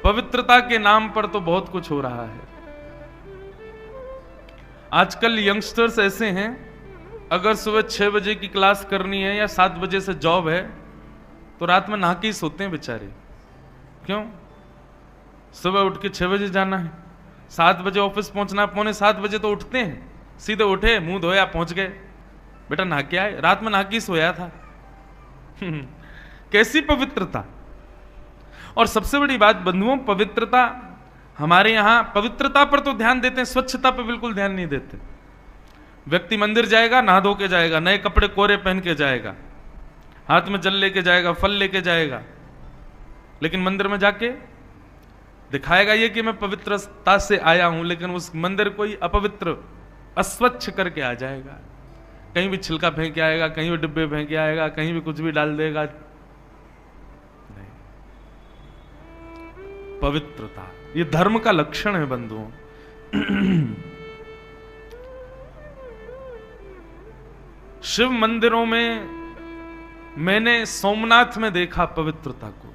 पवित्रता के नाम पर तो बहुत कुछ हो रहा है। आजकल यंगस्टर्स ऐसे हैं, अगर सुबह 6 बजे की क्लास करनी है या 7 बजे से जॉब है तो रात में नहा के ही सोते हैं बेचारे। क्यों? सुबह उठ के 6 बजे जाना है, 7 बजे ऑफिस पहुंचना, 6:45 बजे तो उठते हैं, सीधे उठे, मुंह धोया, पहुंच गए। बेटा नहा के आए, रात में नहा के सोया था। कैसी पवित्रता। और सबसे बड़ी बात बंधुओं, पवित्रता हमारे यहां पवित्रता पर तो ध्यान देते हैं, स्वच्छता पर बिल्कुल ध्यान नहीं देते। व्यक्ति मंदिर जाएगा, नहा धो के जाएगा, नए कपड़े कोरे पहन के जाएगा, हाथ में जल लेके जाएगा, फल लेके जाएगा, लेकिन मंदिर में जाके दिखाएगा ये कि मैं पवित्रता से आया हूं, लेकिन उस मंदिर को ही अपवित्र, अस्वच्छ करके आ जाएगा। कहीं भी छिलका फेंक के आएगा, कहीं भी डिब्बे फेंक के आएगा, कहीं भी कुछ भी डाल देगा। नहीं, पवित्रता ये धर्म का लक्षण है बंधुओं। शिव मंदिरों में मैंने सोमनाथ में देखा पवित्रता को।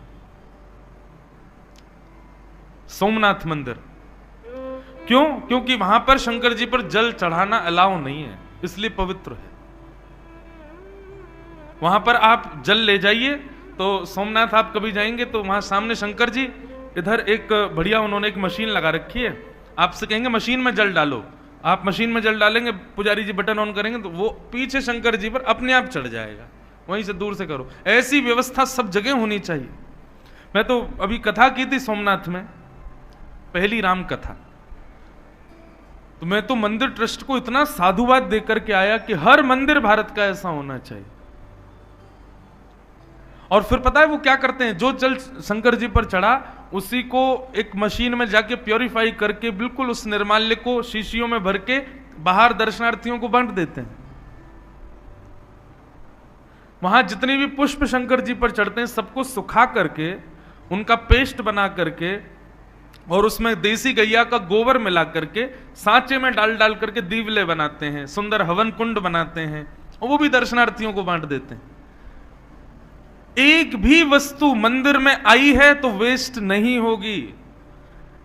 सोमनाथ मंदिर क्यों? क्योंकि वहां पर शंकर जी पर जल चढ़ाना अलाउ नहीं है, इसलिए पवित्र है। वहां पर आप जल ले जाइए, तो सोमनाथ आप कभी जाएंगे तो वहां सामने शंकर जी, इधर एक बढ़िया उन्होंने एक मशीन लगा रखी है, आपसे कहेंगे मशीन में जल डालो, आप मशीन में जल डालेंगे, पुजारी जी बटन ऑन करेंगे तो वो पीछे शंकर जी पर अपने आप चढ़ जाएगा, वहीं से दूर से करो। ऐसी व्यवस्था सब जगह होनी चाहिए। मैं तो अभी कथा की थी सोमनाथ में, पहली राम कथा, तो मैं तो मंदिर ट्रस्ट को इतना साधुवाद देकर के आया कि हर मंदिर भारत का ऐसा होना चाहिए। और फिर पता है वो क्या करते हैं, जो जल शंकर जी पर चढ़ा उसी को एक मशीन में जाके प्योरीफाई करके बिल्कुल उस निर्माल्य को शीशियों में भर के बाहर दर्शनार्थियों को बांट देते हैं। वहां जितने भी पुष्प शंकर जी पर चढ़ते हैं सबको सुखा करके, उनका पेस्ट बना करके, और उसमें देसी गैया का गोबर मिला करके सांचे में डाल डाल करके दीवले बनाते हैं, सुंदर हवन कुंड बनाते हैं, और वो भी दर्शनार्थियों को बांट देते हैं। एक भी वस्तु मंदिर में आई है तो वेस्ट नहीं होगी।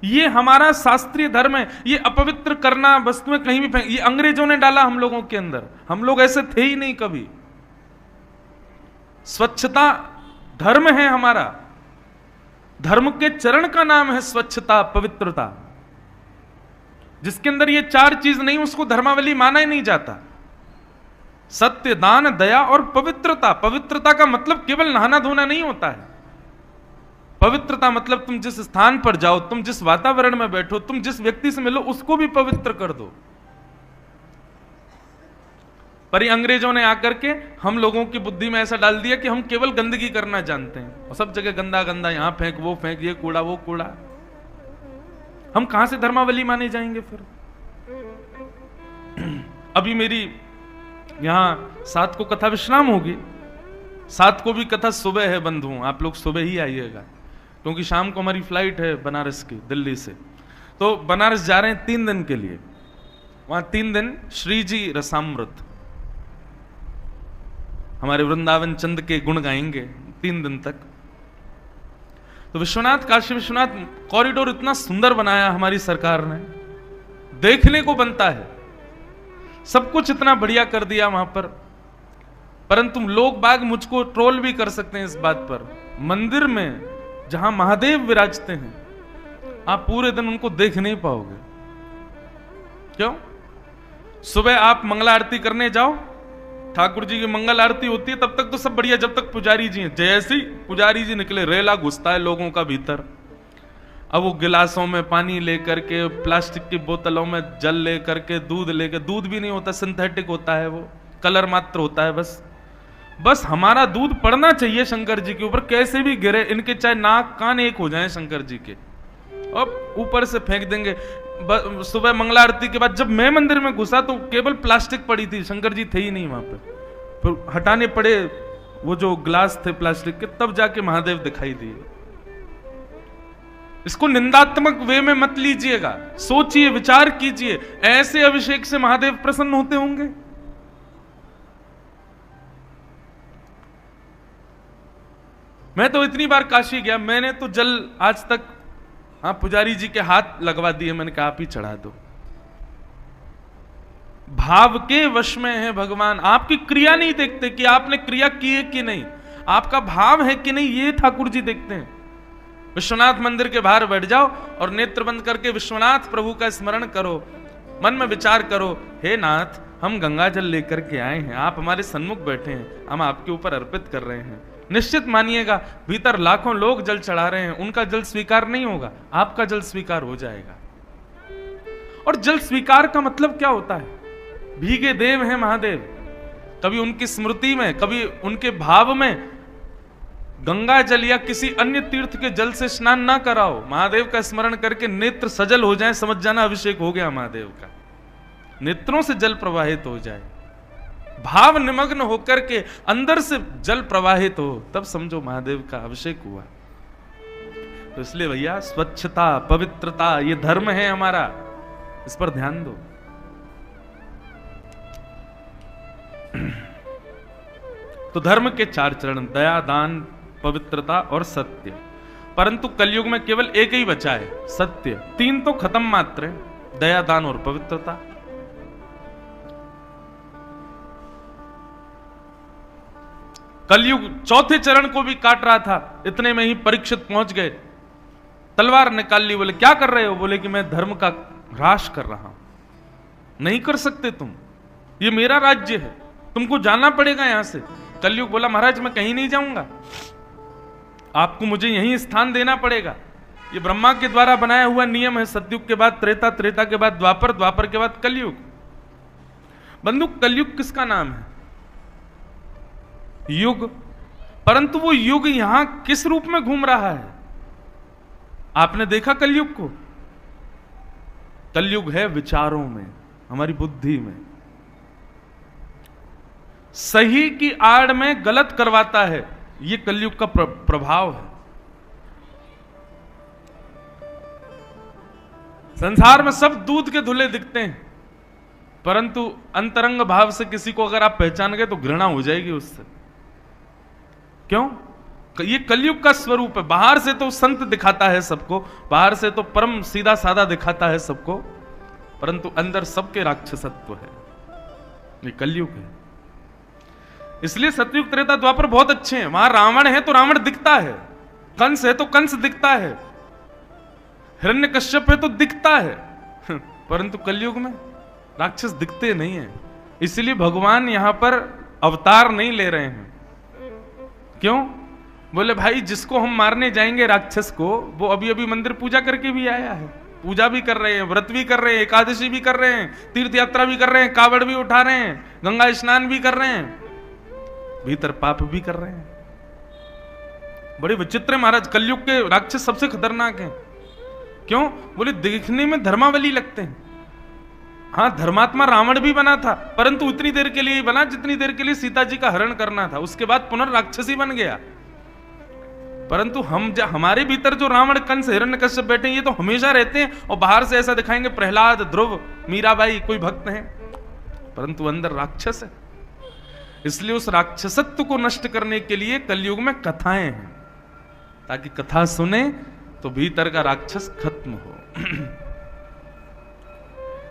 ये हमारा शास्त्रीय धर्म है। ये अपवित्र करना वस्तुएं कहीं भी फेंक, ये अंग्रेजों ने डाला हम लोगों के अंदर, हम लोग ऐसे थे ही नहीं कभी। स्वच्छता धर्म है हमारा, धर्म के चरण का नाम है स्वच्छता, पवित्रता। जिसके अंदर ये 4 चीज नहीं उसको धर्मावली माना ही नहीं जाता। सत्य, दान, दया और पवित्रता। पवित्रता का मतलब केवल नहाना धोना नहीं होता है। पवित्रता मतलब तुम जिस स्थान पर जाओ, तुम जिस वातावरण में बैठो, तुम जिस व्यक्ति से मिलो उसको भी पवित्र कर दो। पर ये अंग्रेजों ने आकर के हम लोगों की बुद्धि में ऐसा डाल दिया कि हम केवल गंदगी करना जानते हैं, और सब जगह गंदा गंदा, यहां फेंक, वो फेंक, ये कूड़ा, वो कूड़ा। हम कहां से धर्मावली माने जाएंगे फिर? अभी मेरी यहां 7 को कथा विश्राम होगी, 7 को भी कथा सुबह है बंधु, आप लोग सुबह ही आइएगा, क्योंकि शाम को हमारी फ्लाइट है बनारस की, दिल्ली से। तो बनारस जा रहे हैं 3 दिन के लिए। वहां 3 दिन श्री जी रसामृत, हमारे वृंदावन चंद के गुण गाएंगे 3 दिन तक। तो विश्वनाथ, काशी विश्वनाथ कॉरिडोर इतना सुंदर बनाया हमारी सरकार ने, देखने को बनता है, सब कुछ इतना बढ़िया कर दिया वहां पर। परंतु लोग बाग मुझको ट्रोल भी कर सकते हैं इस बात पर, मंदिर में जहां महादेव विराजते हैं आप पूरे दिन उनको देख नहीं पाओगे। क्यों? सुबह आप मंगला आरती करने जाओ, ठाकुर जी की मंगल आरती होती है, तब तक तो सब बढ़िया, जब तक पुजारी जी हैं। जैसे ही पुजारी जी निकले, रेला घुसता है लोगों का भीतर। अब वो गिलासों में पानी लेकर के, प्लास्टिक की बोतलों में जल लेकर के, दूध लेकर, दूध भी नहीं होता, सिंथेटिक होता है, वो कलर मात्र होता है। बस हमारा दूध पड़ना चाहिए शंकर जी के ऊपर, कैसे भी गिरे, इनके चाहे नाक कान एक हो जाए शंकर जी के, अब ऊपर से फेंक देंगे। सुबह मंगला आरती के बाद जब मैं मंदिर में घुसा तो केवल प्लास्टिक पड़ी थी, शंकर जी थे ही नहीं वहां पे। फिर हटाने पड़े वो जो ग्लास थे प्लास्टिक के, तब जाके महादेव दिखाई दिए। इसको निंदात्मक वे में मत लीजिएगा, सोचिए, विचार कीजिए, ऐसे अभिषेक से महादेव प्रसन्न होते होंगे? मैं तो इतनी बार काशी गया, मैंने तो जल आज तक हाँ, पुजारी जी के हाथ लगवा दिए, मैंने कहा आप ही चढ़ा दो। भाव के वश में है भगवान, आपकी क्रिया नहीं देखते कि आपने क्रिया की है कि नहीं, आपका भाव है कि नहीं, ये ठाकुर जी देखते हैं। विश्वनाथ मंदिर के बाहर बैठ जाओ और नेत्र बंद करके विश्वनाथ प्रभु का स्मरण करो, मन में विचार करो, हे नाथ हम गंगा जल लेकर के आए हैं, आप हमारे सन्मुख बैठे हैं, हम आपके ऊपर अर्पित कर रहे हैं। निश्चित मानिएगा भीतर लाखों लोग जल चढ़ा रहे हैं, उनका जल स्वीकार नहीं होगा, आपका जल स्वीकार हो जाएगा। और जल स्वीकार का मतलब क्या होता है? भीगे देव हैं महादेव, कभी उनकी स्मृति में, कभी उनके भाव में गंगा जल या किसी अन्य तीर्थ के जल से स्नान ना कराओ, महादेव का स्मरण करके नेत्र सजल हो जाए, समझ जाना अभिषेक हो गया महादेव का, नेत्रों से जल प्रवाहित हो जाए, भाव निमग्न होकर के अंदर से जल प्रवाहित हो, तब समझो महादेव का अभिषेक हुआ। तो इसलिए भैया स्वच्छता, पवित्रता ये धर्म है हमारा, इस पर ध्यान दो। तो धर्म के 4 चरण, दया, दान, पवित्रता और सत्य। परंतु कलयुग में केवल एक ही बचा है, सत्य। 3 तो खत्म मात्र है, दया, दान और पवित्रता। कलयुग 4थे चरण को भी काट रहा था, इतने में ही परीक्षित पहुंच गए, तलवार निकाल ली, बोले क्या कर रहे हो? बोले कि मैं धर्म का ह्रास कर रहा हूं। नहीं कर सकते तुम, ये मेरा राज्य है, तुमको जाना पड़ेगा यहां से। कलयुग बोला महाराज मैं कहीं नहीं जाऊंगा, आपको मुझे यहीं स्थान देना पड़ेगा, ये ब्रह्मा के द्वारा बनाया हुआ नियम है। सतयुग के बाद त्रेता, त्रेता के बाद द्वापर, द्वापर के बाद कलयुग। बंधु कलयुग किसका नाम है? युग। परंतु वो युग यहां किस रूप में घूम रहा है? आपने देखा कलयुग को? कलयुग है विचारों में, हमारी बुद्धि में, सही की आड़ में गलत करवाता है, ये कलयुग का प्रभाव है। संसार में सब दूध के धुले दिखते हैं, परंतु अंतरंग भाव से किसी को अगर आप पहचान गए तो घृणा हो जाएगी उससे। क्यों? ये कलयुग का स्वरूप है। बाहर से तो संत दिखाता है सबको, बाहर से तो परम सीधा साधा दिखाता है सबको, परंतु अंदर सबके राक्षसत्व है। ये कलयुग है। इसलिए सतयुग, त्रेता, द्वापर बहुत अच्छे हैं। वहां रावण है तो रावण दिखता है, कंस है तो कंस दिखता है, हिरण्यकश्यप है तो दिखता है, परंतु कलयुग में राक्षस दिखते नहीं है। इसलिए भगवान यहां पर अवतार नहीं ले रहे हैं। क्यों? बोले भाई जिसको हम मारने जाएंगे राक्षस को, वो अभी अभी मंदिर पूजा करके भी आया है, पूजा भी कर रहे हैं, व्रत भी कर रहे हैं, एकादशी भी कर रहे हैं, तीर्थ यात्रा भी कर रहे हैं, कावड़ भी उठा रहे हैं, गंगा स्नान भी कर रहे हैं, भीतर पाप भी कर रहे हैं। बड़े विचित्र महाराज, कलयुग के राक्षस सबसे खतरनाक हैं। क्यों? बोले देखने में धर्मावली लगते हैं। हाँ, धर्मात्मा रावण भी बना था, परंतु उतनी देर के लिए बना जितनी देर के लिए सीता जी का हरण करना था, उसके बाद पुनर्राक्षसी बन गया। परंतु हमारे भीतर जो रावण, कंस, हिरण्यकश्यप बैठे हैं, ये तो हमेशा रहते हैं, और बाहर से ऐसा दिखाएंगे प्रहलाद, ध्रुव, मीराबाई कोई भक्त हैं, परंतु अंदर राक्षस है। इसलिए उस राक्षसत्व को नष्ट करने के लिए कलयुग में कथाएं हैं, ताकि कथा सुने तो भीतर का राक्षस खत्म हो।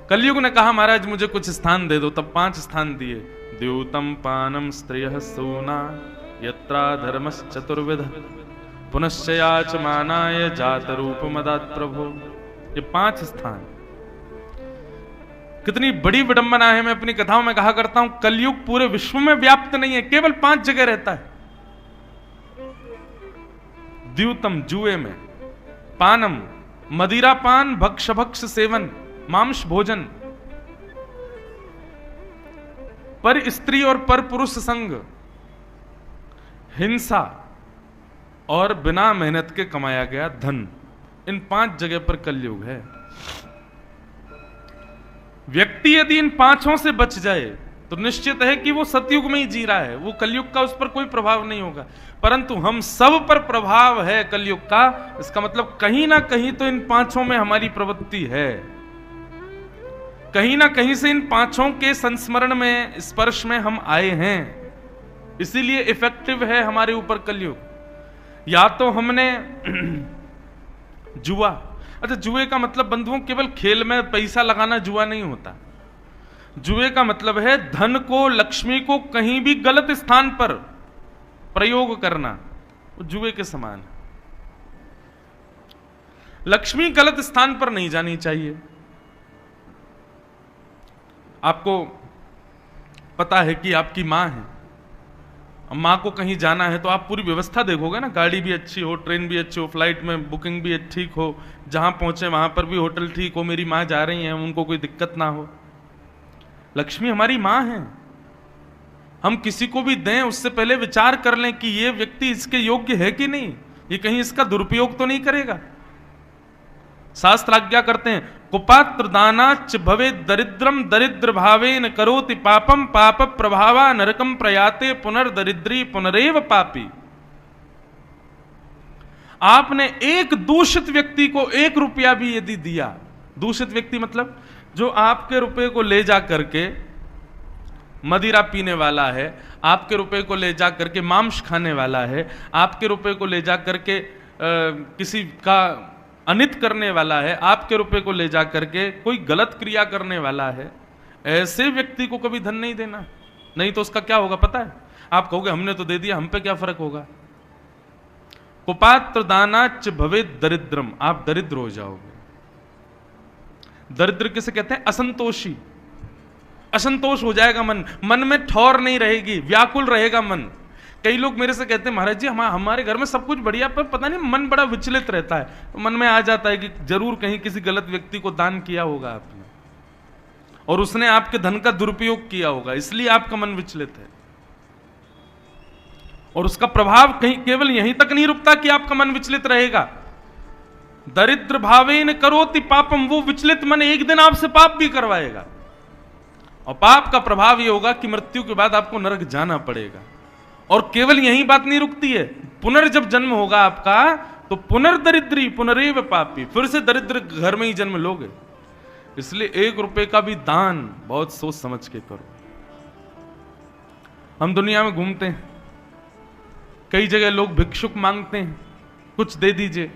कलयुग ने कहा महाराज मुझे कुछ स्थान दे दो, तब 5 स्थान दिए। द्यूतम पानम स्त्रियः सूना यत्रा धर्मस् चतुर्विध पुनश्चयाच मानाय जात रूप मदात प्रभो। ये 5 स्थान, कितनी बड़ी विडंबना है। मैं अपनी कथाओं में कहा करता हूं कलयुग पूरे विश्व में व्याप्त नहीं है, केवल 5 जगह रहता है। द्यूतम जुए में, पानम मदिरा पान, भक्ष भक्ष सेवन, मांस भोजन, पर स्त्री और पर पुरुष संग, हिंसा और बिना मेहनत के कमाया गया धन। इन 5 जगह पर कलयुग है। व्यक्ति यदि इन 5 से बच जाए तो निश्चित है कि वो सतयुग में ही जी रहा है, वो कलयुग का उस पर कोई प्रभाव नहीं होगा। परंतु हम सब पर प्रभाव है कलयुग का, इसका मतलब कहीं ना कहीं तो इन 5 में हमारी प्रवृत्ति है, कहीं ना कहीं से इन 5 के संस्मरण में, स्पर्श में हम आए हैं, इसीलिए इफेक्टिव है हमारे ऊपर कलयुग। या तो हमने जुआ, अच्छा, जुए का मतलब बंधुओं केवल खेल में पैसा लगाना जुआ नहीं होता। जुए का मतलब है धन को, लक्ष्मी को कहीं भी गलत स्थान पर प्रयोग करना, वो जुए के समान है। लक्ष्मी गलत स्थान पर नहीं जानी चाहिए। आपको पता है कि आपकी मां है, मां को कहीं जाना है तो आप पूरी व्यवस्था देखोगे ना, गाड़ी भी अच्छी हो, ट्रेन भी अच्छी हो, फ्लाइट में बुकिंग भी ठीक हो, जहां पहुंचे वहां पर भी होटल ठीक हो, मेरी मां जा रही है, उनको कोई दिक्कत ना हो। लक्ष्मी हमारी मां है। हम किसी को भी दें उससे पहले विचार कर लें कि ये व्यक्ति इसके योग्य है कि नहीं, ये कहीं इसका दुरुपयोग तो नहीं करेगा। शास्त्र आज्ञा करते हैं, कुपात्र दानाच भवे दरिद्रम दरिद्र भावेन करोति पापम पाप प्रभावा नरकम प्रयाते पुनर्दरिद्री पुनरेव पापी। आपने एक दूषित व्यक्ति को 1 रुपया भी यदि दिया, दूषित व्यक्ति मतलब जो आपके रुपए को ले जा करके मदिरा पीने वाला है, आपके रुपए को ले जा करके मांस खाने वाला है, आपके रुपए को ले जा करके किसी का अनित करने वाला है, आपके रुपए को ले जा करके कोई गलत क्रिया करने वाला है, ऐसे व्यक्ति को कभी धन नहीं देना। नहीं तो उसका क्या होगा पता है? आप कहोगे हमने तो दे दिया, हम पे क्या फर्क होगा। कुपात्र दानाच भवे दरिद्रम, आप दरिद्र हो जाओगे। दरिद्र किसे कहते हैं? असंतोषी। असंतोष हो जाएगा मन, मन में ठौर नहीं रहेगी, व्याकुल रहेगा मन। कई लोग मेरे से कहते हैं महाराज जी हमारे घर में सब कुछ बढ़िया, पर पता नहीं मन बड़ा विचलित रहता है। तो मन में आ जाता है कि जरूर कहीं किसी गलत व्यक्ति को दान किया होगा आपने और उसने आपके धन का दुरुपयोग किया होगा, इसलिए आपका मन विचलित है। और उसका प्रभाव कहीं केवल यहीं तक नहीं रुकता कि आपका मन विचलित रहेगा। दरिद्र भावेन करोति पापम, वो विचलित मन एक दिन आपसे पाप भी करवाएगा। और पाप का प्रभाव यह होगा कि मृत्यु के बाद आपको नरक जाना पड़ेगा। और केवल यही बात नहीं रुकती है, पुनर्जब जन्म होगा आपका तो पुनर्दरिद्री पुनरेव पापी, फिर से दरिद्र घर में ही जन्म लोगे। इसलिए 1 रुपए का भी दान बहुत सोच समझ के करो। हम दुनिया में घूमते हैं, कई जगह लोग भिक्षुक मांगते हैं, कुछ दे दीजिए,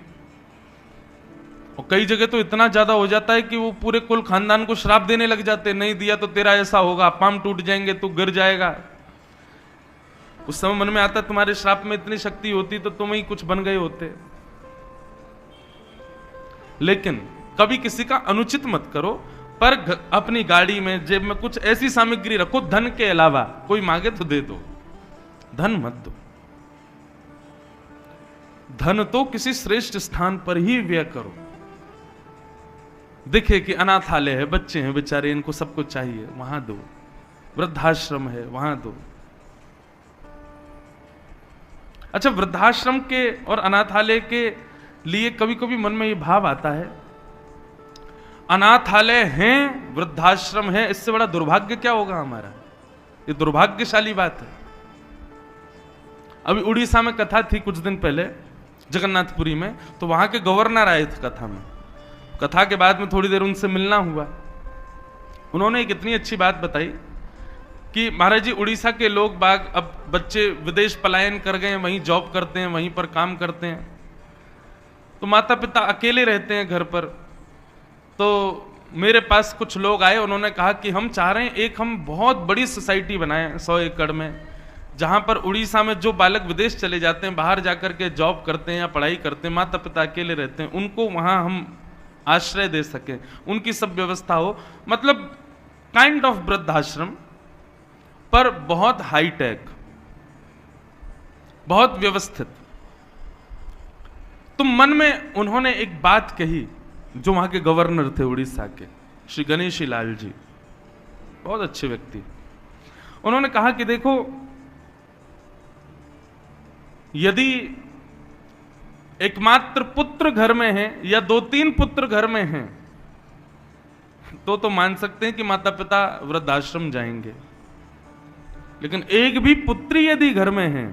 और कई जगह तो इतना ज्यादा हो जाता है कि वो पूरे कुल खानदान को श्राप देने लग जाते हैं, नहीं दिया तो तेरा ऐसा होगा, पांव टूट जाएंगे, तू गिर जाएगा। उस समय मन में आता है तुम्हारे श्राप में इतनी शक्ति होती तो तुम ही कुछ बन गए होते। लेकिन कभी किसी का अनुचित मत करो, पर अपनी गाड़ी में जेब में कुछ ऐसी सामग्री रखो धन के अलावा, कोई मांगे तो दे दो, धन मत दो। धन तो किसी श्रेष्ठ स्थान पर ही व्यय करो। दिखे कि अनाथालय है, बच्चे हैं बेचारे, इनको सब कुछ चाहिए, वहां दो। वृद्धाश्रम है, वहां दो। अच्छा, वृद्धाश्रम के और अनाथालय के लिए कभी कभी मन में ये भाव आता है, अनाथालय हैं, वृद्धाश्रम है, इससे बड़ा दुर्भाग्य क्या होगा हमारा? ये दुर्भाग्यशाली बात है। अभी उड़ीसा में कथा थी कुछ दिन पहले, जगन्नाथपुरी में, तो वहां के गवर्नर आए थे कथा में। कथा के बाद में थोड़ी देर उनसे मिलना हुआ। उन्होंने एक इतनी अच्छी बात बताई कि महाराज जी उड़ीसा के लोग बाग अब बच्चे विदेश पलायन कर गए, वहीं जॉब करते हैं, वहीं पर काम करते हैं, तो माता पिता अकेले रहते हैं घर पर। तो मेरे पास कुछ लोग आए, उन्होंने कहा कि हम चाह रहे हैं एक हम बहुत बड़ी सोसाइटी बनाएं 100 एकड़ में, जहां पर उड़ीसा में जो बालक विदेश चले जाते हैं, बाहर जाकर के जॉब करते हैं या पढ़ाई करते हैं, माता पिता अकेले रहते हैं, उनको वहां हम आश्रय दे सकें, उनकी सब व्यवस्था हो, मतलब काइंड ऑफ वृद्धाश्रम, पर बहुत हाईटेक, बहुत व्यवस्थित। तो मन में उन्होंने एक बात कही, जो वहां के गवर्नर थे उड़ीसा के, श्री गणेशी लाल जी, बहुत अच्छे व्यक्ति। उन्होंने कहा कि देखो, यदि एकमात्र पुत्र घर में है या 2-3 पुत्र घर में हैं, तो मान सकते हैं कि माता पिता वृद्धाश्रम जाएंगे। लेकिन एक भी पुत्री यदि घर में है,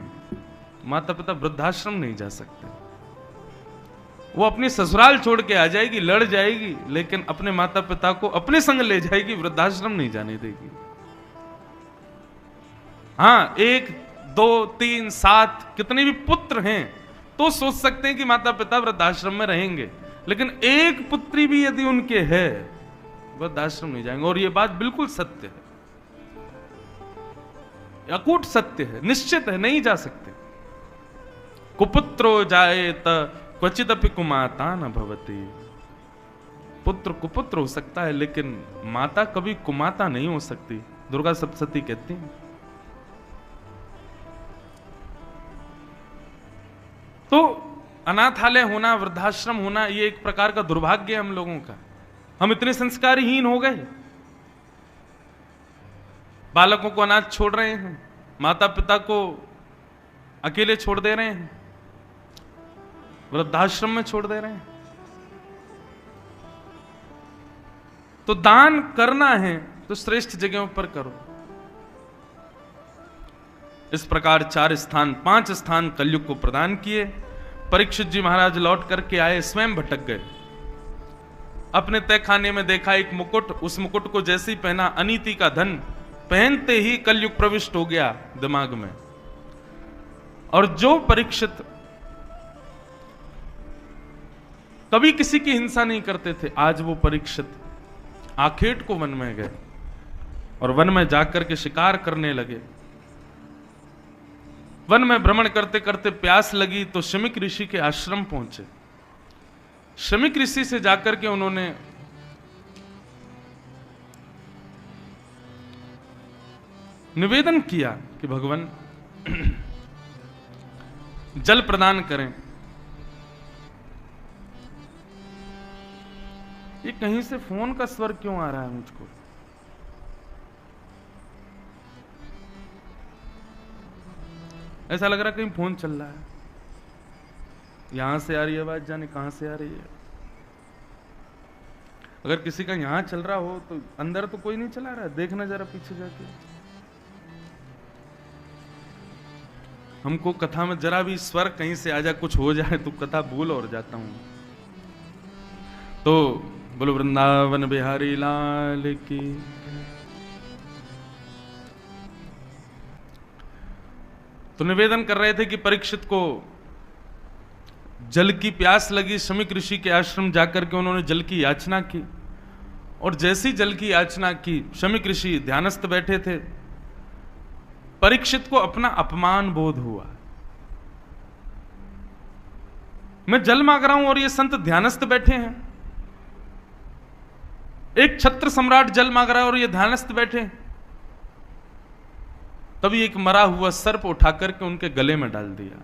माता पिता वृद्धाश्रम नहीं जा सकते। वो अपनी ससुराल छोड़ के आ जाएगी, लड़ जाएगी, लेकिन अपने माता पिता को अपने संग ले जाएगी, वृद्धाश्रम नहीं जाने देगी। हाँ, 1, 2, 3, 7 कितने भी पुत्र हैं तो सोच सकते हैं कि माता पिता वृद्धाश्रम में रहेंगे, लेकिन एक पुत्री भी यदि उनके है, वृद्धाश्रम नहीं जाएंगे। और ये बात बिल्कुल सत्य है, अकूट सत्य है, निश्चित है, नहीं जा सकते। कुपुत्रो जायेत क्वचिदपि कुमाता न भवति। पुत्र कुपुत्र हो सकता है, लेकिन माता कभी कुमाता नहीं हो सकती, दुर्गा सप्तशती कहती हैं। तो अनाथालय होना, वृद्धाश्रम होना, ये एक प्रकार का दुर्भाग्य है हम लोगों का। हम इतने संस्कारहीन हो गए, बालकों को अनाथ छोड़ रहे हैं, माता पिता को अकेले छोड़ दे रहे हैं, वृद्धाश्रम में छोड़ दे रहे हैं। तो दान करना है तो श्रेष्ठ जगहों पर करो। इस प्रकार 5 स्थान कलयुग को प्रदान किए। परीक्षित जी महाराज लौट करके आए, स्वयं भटक गए। अपने तहखाने में देखा एक मुकुट, उस मुकुट को जैसे ही पहना, अनीति का धन पहनते ही कलयुग प्रविष्ट हो गया दिमाग में। और जो परीक्षित कभी किसी की हिंसा नहीं करते थे, आज वो परीक्षित आखेट को वन में गए और वन में जाकर के शिकार करने लगे। वन में भ्रमण करते करते प्यास लगी तो शमीक ऋषि के आश्रम पहुंचे। शमीक ऋषि से जाकर के उन्होंने निवेदन किया कि भगवान जल प्रदान करें। ये कहीं से फोन का स्वर क्यों आ रहा है मुझको? ऐसा लग रहा है कहीं फोन चल रहा है। यहां से आ रही है आवाज, जाने कहां से आ रही है। अगर किसी का यहां चल रहा हो तो अंदर तो कोई नहीं चला रहा है, देखना जरा पीछे जाके। हमको कथा में जरा भी स्वर कहीं से आ जाए, कुछ हो जाए तो कथा भूल और जाता हूं। तो बोलो वृंदावन बिहारी लाल की। तो निवेदन कर रहे थे कि परीक्षित को जल की प्यास लगी। शमीक ऋषि के आश्रम जाकर के उन्होंने जल की याचना की, और जैसी जल की याचना की, शमीक ऋषि ध्यानस्थ बैठे थे। परीक्षित को अपना अपमान बोध हुआ। मैं जल मांग रहा हूं और ये संत ध्यानस्थ बैठे हैं। एक छत्र सम्राट जल मांग रहा है और ये ध्यानस्थ बैठे हैं। तभी एक मरा हुआ सर्प उठाकर के उनके गले में डाल दिया।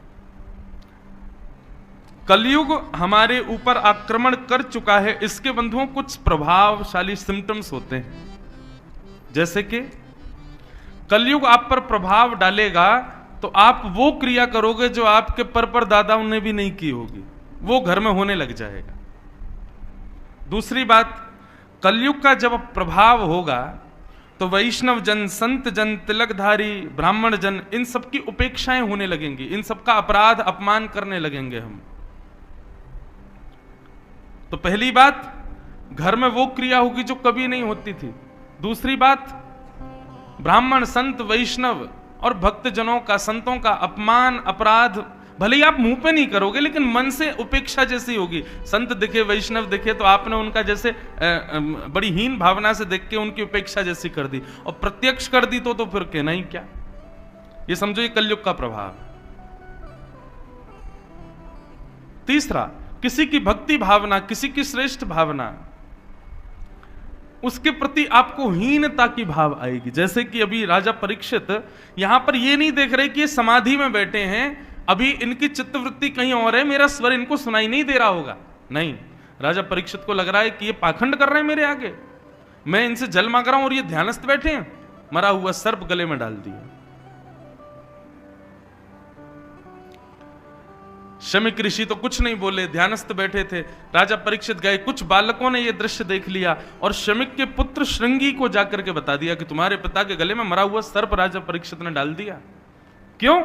कलयुग हमारे ऊपर आक्रमण कर चुका है। इसके बंधुओं कुछ प्रभावशाली सिम्टम्स होते हैं, जैसे कि कलयुग आप पर प्रभाव डालेगा तो आप वो क्रिया करोगे जो आपके पर दादाओं ने भी नहीं की होगी, वो घर में होने लग जाएगा। दूसरी बात, कलयुग का जब प्रभाव होगा तो वैष्णव जन, संत जन, तिलकधारी, ब्राह्मण जन, इन सब की उपेक्षाएं होने लगेंगी, इन सब का अपराध अपमान करने लगेंगे हम। तो पहली बात, घर में वो क्रिया होगी जो कभी नहीं होती थी। दूसरी बात, ब्राह्मण, संत, वैष्णव और भक्त जनों का, संतों का अपमान, अपराध भले ही आप मुंह पे नहीं करोगे, लेकिन मन से उपेक्षा जैसी होगी। संत दिखे, वैष्णव दिखे तो आपने उनका जैसे बड़ी हीन भावना से देख के उनकी उपेक्षा जैसी कर दी, और प्रत्यक्ष कर दी तो फिर कहना ही क्या। ये समझो ये कलयुग का प्रभाव। तीसरा, किसी की भक्ति भावना, किसी की श्रेष्ठ भावना, उसके प्रति आपको हीनता की भाव आएगी। जैसे कि अभी राजा परीक्षित यहां पर ये नहीं देख रहे कि ये समाधि में बैठे हैं, अभी इनकी चित्तवृत्ति कहीं और है, मेरा स्वर इनको सुनाई नहीं दे रहा होगा। नहीं, राजा परीक्षित को लग रहा है कि ये पाखंड कर रहे हैं मेरे आगे, मैं इनसे जल मांग रहा हूं और ये ध्यानस्थ बैठे हैं। मरा हुआ सर्प गले में डाल दिया। शमीक ऋषि तो कुछ नहीं बोले, ध्यानस्थ बैठे थे। राजा परीक्षित गए, कुछ बालकों ने यह दृश्य देख लिया और शमीक के पुत्र श्रृंगी को जाकर के बता दिया कि तुम्हारे पिता के गले में मरा हुआ सर्प राजा परीक्षित ने डाल दिया। क्यों?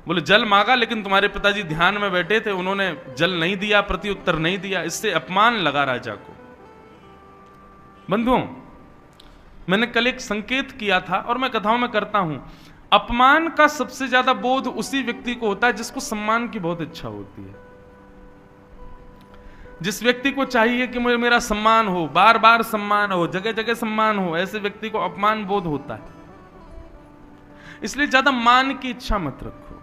बोले जल मांगा, लेकिन तुम्हारे पिताजी ध्यान में बैठे थे, उन्होंने जल नहीं दिया, प्रत्युत्तर नहीं दिया, इससे अपमान लगा राजा को। बंधुओं, मैंने कल एक संकेत किया था और मैं कथाओं में करता हूं, अपमान का सबसे ज्यादा बोध उसी व्यक्ति को होता है जिसको सम्मान की बहुत इच्छा होती है। जिस व्यक्ति को चाहिए कि मुझे मेरा सम्मान हो, बार बार सम्मान हो, जगह जगह सम्मान हो, ऐसे व्यक्ति को अपमान बोध होता है। इसलिए ज्यादा मान की इच्छा मत रखो।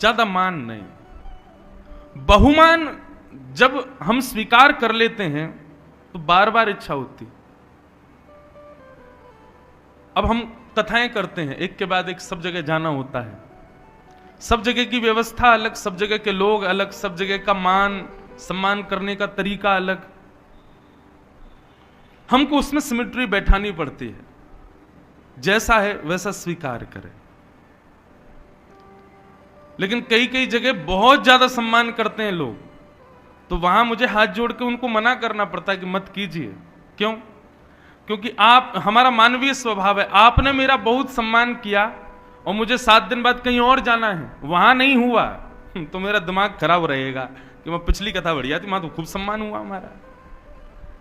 ज्यादा मान नहीं, बहुमान जब हम स्वीकार कर लेते हैं तो बार बार इच्छा होती। अब हम कथाएं करते हैं, एक के बाद एक सब जगह जाना होता है, सब जगह की व्यवस्था अलग, सब जगह के लोग अलग, सब जगह का मान सम्मान करने का तरीका अलग, हमको उसमें सिमेट्री बैठानी पड़ती है। जैसा है वैसा स्वीकार करें। लेकिन कई कई जगह बहुत ज्यादा सम्मान करते हैं लोग, तो वहां मुझे हाथ जोड़ के उनको मना करना पड़ता है कि मत कीजिए। क्यों? क्योंकि आप, हमारा मानवीय स्वभाव है, आपने मेरा बहुत सम्मान किया और मुझे 7 दिन बाद कहीं और जाना है, वहां नहीं हुआ तो मेरा दिमाग खराब रहेगा कि मैं पिछली कथा बढ़िया थी, वहां तो खूब सम्मान हुआ हमारा,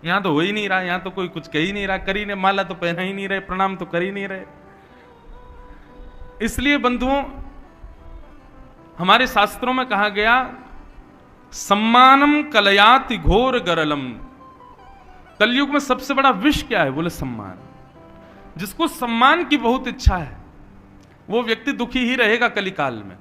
यहां तो हो ही नहीं रहा, यहां तो कोई कुछ कह ही नहीं रहा, कर ही नहीं, माला तो पहना ही नहीं रहे, प्रणाम तो कर ही नहीं रहे। इसलिए बंधुओं, हमारे शास्त्रों में कहा गया, सम्मानम कलयाति घोर गरलम। कलयुग में सबसे बड़ा विष क्या है? बोले सम्मान। जिसको सम्मान की बहुत इच्छा है वो व्यक्ति दुखी ही रहेगा कलिकाल में।